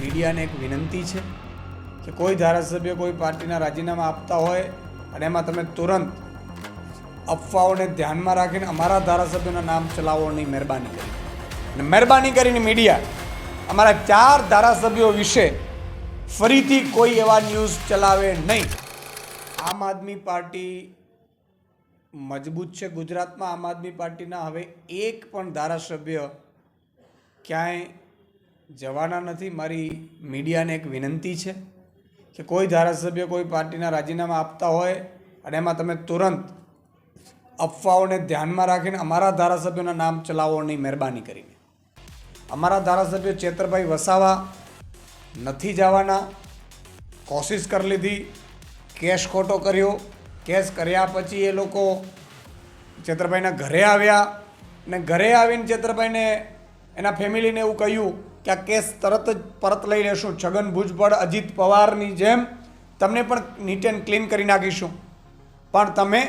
મીડિયાને એક વિનંતી છે કે કોઈ ધારાસભ્ય કોઈ પાર્ટીના રાજીનામા આપતા હોય અને એમાં તમે તુરંત અફવાઓને ધ્યાનમાં રાખીને અમારા ધારાસભ્યોના નામ ચલાવો નહીં, મહેરબાની કરી. અને મહેરબાની કરીને મીડિયા અમારા 4 ધારાસભ્યો વિશે ફરીથી કોઈ એવા ન્યૂઝ ચલાવે નહીં. આમ આદમી પાર્ટી મજબૂત છે ગુજરાતમાં. આમ આદમી પાર્ટીના હવે એક પણ ધારાસભ્ય ક્યાંય જવાના નથી. મારી મીડિયાને એક વિનંતી છે કે કોઈ ધારાસભ્ય કોઈ પાર્ટીના રાજીનામા આપતા હોય અને એમાં તમે તુરંત અફવાઓને ધ્યાનમાં રાખીને અમારા ધારાસભ્યોના નામ ચલાવો નહીં, મહેરબાની કરીને. અમારા ધારાસભ્ય ચેતરભાઈ વસાવા નથી જવાના. કોશિશ કરી લીધી, કેસ ખોટો કર્યો. કેસ કર્યા પછી એ લોકો ચેતરભાઈના ઘરે આવ્યા અને ઘરે આવીને ચેતરભાઈને એના ફેમિલીને એવું કહ્યું કે આ કેસ તરત જ પરત લઈ લેશું. છગન ભુજબળ, અજીત પવારની જેમ તમને પણ નીટ એન્ડ ક્લીન કરી નાખીશું, પણ તમે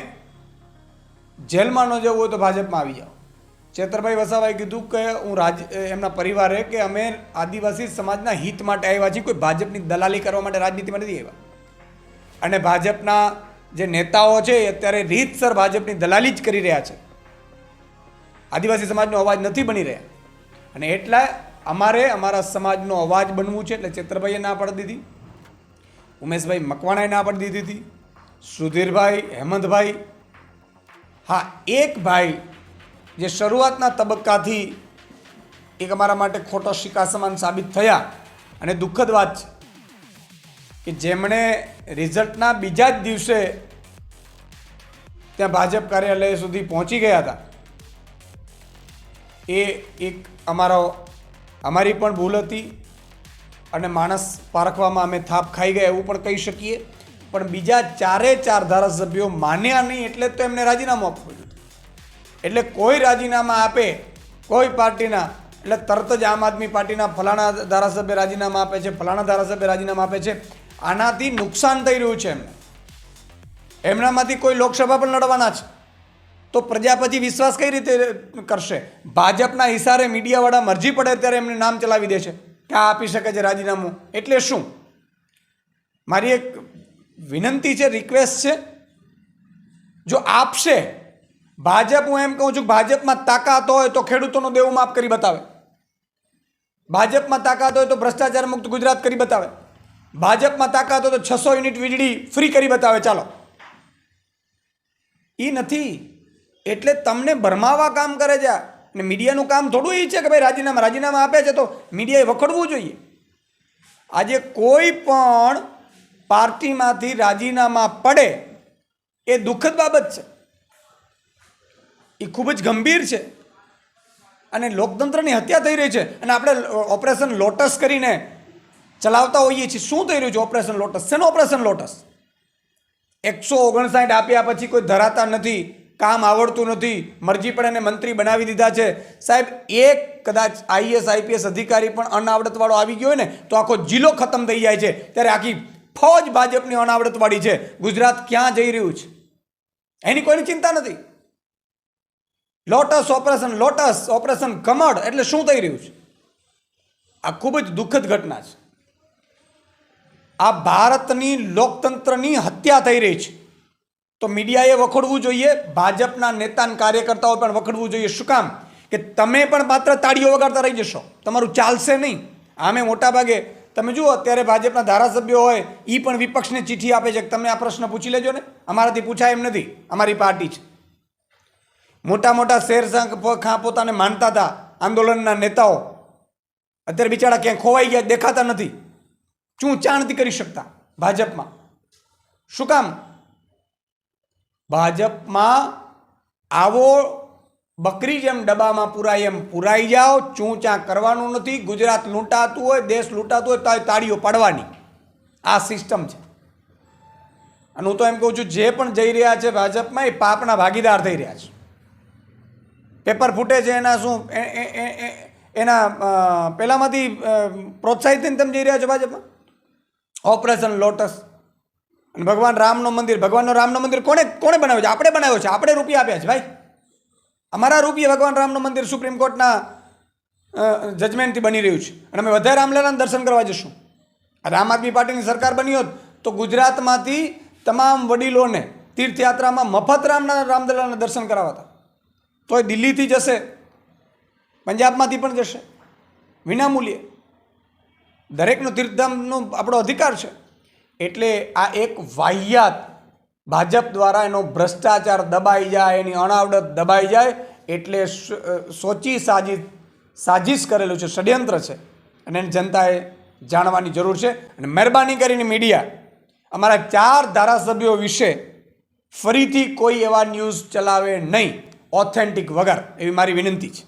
જેલમાં ન જવું હોય તો ભાજપમાં આવી જાઓ. ચેતરભાઈ વસાવાએ કીધું કે હું એમના પરિવારે કે અમે આદિવાસી સમાજના હિત માટે આવ્યા છીએ, કોઈ ભાજપની દલાલી કરવા માટે રાજનીતિમાં નથી આવ્યા. અને ભાજપના જે નેતાઓ છે એ અત્યારે રીતસર ભાજપની દલાલી જ કરી રહ્યા છે, આદિવાસી સમાજનો અવાજ નથી બની રહ્યા. અને એટલા અમારે અમારા સમાજનો અવાજ બનવું છે. એટલે ચેતરભાઈએ ના પાડી દીધી, ઉમેશભાઈ મકવાણાએ ના પાડી દીધી હતી, સુધીરભાઈ, હેમંતભાઈ. હા, એક ભાઈ જે શરૂઆતના તબક્કાથી એક અમારા માટે ખોટો શિકાર સમાન સાબિત થયા, અને દુઃખદ વાત છે કે જેમણે રિઝલ્ટના બીજા જ દિવસે ત્યાં ભાજપ કાર્યાલય સુધી પહોંચી ગયા હતા, એ એક અમારી પણ ભૂલ હતી અને માણસ પારખવામાં અમે થાપ ખાઈ ગયા એવું પણ કહી શકીએ. પણ બીજા 4 ધારાસભ્યો માન્યા નહીં એટલે તો એમને રાજીનામું આપવું જોઈએ. એટલે કોઈ રાજીનામા આપે કોઈ પાર્ટીના એટલે તરત જ આમ આદમી પાર્ટીના ફલાણા ધારાસભ્ય રાજીનામા આપે છે, ફલાણા ધારાસભ્ય રાજીનામા આપે છે. આનાથી નુકસાન થઈ રહ્યું છે એમને. એમનામાંથી કોઈ લોકસભા પણ લડવાના છે તો પ્રજા પછી વિશ્વાસ કઈ રીતે કરશે? ભાજપના ઈશારે મીડિયાવાળા મરજી પડે ત્યારે એમને નામ ચલાવી દે છે કે આ આપી શકે છે રાજીનામું. એટલે શું? મારી એક વિનંતી છે, રિક્વેસ્ટ છે, જો આપશે ભાજપ, હું એમ કહું છું ભાજપમાં તાકાત હોય તો ખેડૂતોનો દેવું માફ કરી બતાવે, ભાજપમાં તાકાત હોય તો ભ્રષ્ટાચાર મુક્ત ગુજરાત કરી બતાવે, ભાજપમાં તાકાત હોય તો 600 યુનિટ વીજળી ફ્રી કરી બતાવે. ચાલો, એ નથી એટલે તમને ભરમાવા કામ કરે છે. અને મીડિયાનું કામ થોડું એ છે કે ભાઈ રાજીનામા આપે છે તો મીડિયાએ વખોડવું જોઈએ. આજે કોઈ પણ પાર્ટીમાંથી રાજીનામા પડે એ દુઃખદ બાબત છે, એ ખૂબ જ ગંભીર છે અને લોકતંત્રની હત્યા થઈ રહી છે. અને આપણે ઓપરેશન લોટસ કરીને ચલાવતા હોઈએ છીએ. શું થઈ રહ્યું છે ઓપરેશન લોટસ? શેનું ઓપરેશન લોટસ? 159 આપ્યા પછી કોઈ ધરાતા નથી, કામ આવડતું નથી, મરજી પડે એને મંત્રી બનાવી દીધા છે. સાહેબ, એક કદાચ IAS IPS અધિકારી પણ અનાવડતવાળો આવી ગયો હોય ને તો આખો જિલ્લો ખતમ થઈ જાય છે. ત્યારે આખી ફોજ ભાજપની અનાવડતવાળી છે. ગુજરાત ક્યાં જઈ રહ્યું છે એની કોઈની ચિંતા નથી. લોટસ, ઓપરેશન કમળ, એટલે શું થઈ રહ્યું છે? આ ખૂબ જ દુઃખદ ઘટના છે. આ ભારતની લોકતંત્રની હત્યા થઈ રહી છે. તો મીડિયાએ વખોડવું જોઈએ, ભાજપના નેતા અને કાર્યકર્તાઓ પણ વખોડવું જોઈએ. શું કામ? કે તમે પણ માત્ર તાળીઓ વગાડતા રહી જશો, તમારું ચાલશે નહીં. આમે મોટાભાગે તમે જુઓ અત્યારે ભાજપના ધારાસભ્યો હોય એ પણ વિપક્ષને ચિઠ્ઠી આપે છે કે તમે આ પ્રશ્ન પૂછી લેજો ને, અમારાથી પૂછાય એમ નથી, અમારી પાર્ટી છે. મોટા મોટા શેર પોતાને માનતા હતા આંદોલનના નેતાઓ અત્યારે બિચારા ક્યાંય ખોવાઈ ગયા, દેખાતા નથી, ચૂંચાણ નથી કરી શકતા ભાજપમાં. શું કામ? ભાજપમાં આવો બકરી જેમ ડબ્બામાં પુરાય એમ પુરાઈ જાઓ, ચૂંચા કરવાનું નથી. ગુજરાત લૂંટાતું હોય, દેશ લૂંટાતું હોય તો તાળીઓ પાડવાની આ સિસ્ટમ છે. અને હું તો એમ કહું છું જે પણ જઈ રહ્યા છે ભાજપમાં એ પાપના ભાગીદાર થઈ રહ્યા છે. પેપર ફૂટે છે એના શું એના પહેલાંમાંથી પ્રોત્સાહિત થઈને તમે જઈ રહ્યા છો ભાજપમાં. ઓપરેશન લોટસ અને ભગવાન રામનું મંદિર, ભગવાનનો રામનું મંદિર કોણે બનાવ્યું છે? આપણે બનાવ્યો છે, આપણે રૂપિયા આપ્યા છે ભાઈ. અમારા રૂપિયા ભગવાન રામનું મંદિર સુપ્રીમ કોર્ટના જજમેન્ટથી બની રહ્યું છે અને અમે વધારે રામલલાના દર્શન કરવા જશું. આમ આદમી પાર્ટીની સરકાર બની હોત તો ગુજરાતમાંથી તમામ વડીલોને તીર્થયાત્રામાં મફત રામલલાના દર્શન કરાવતા. તોય દિલ્હીથી જશે, પંજાબમાંથી પણ જશે વિનામૂલ્યે. દરેકનો તીર્થધામનો આપણો અધિકાર છે. એટલે આ એક વાહિયાત ભાજપ દ્વારા એનો ભ્રષ્ટાચાર દબાઈ જાય, એની અણાવડત દબાઈ જાય એટલે સોચી સાજીશ કરેલું છે, ષડયંત્ર છે અને એને જનતાએ જાણવાની જરૂર છે. અને મહેરબાની કરીને મીડિયા અમારા 4 ધારાસભ્યો વિશે ફરીથી કોઈ એવા ન્યૂઝ ચલાવે નહીં ઓથેન્ટિક વગર, એવી મારી વિનંતી છે.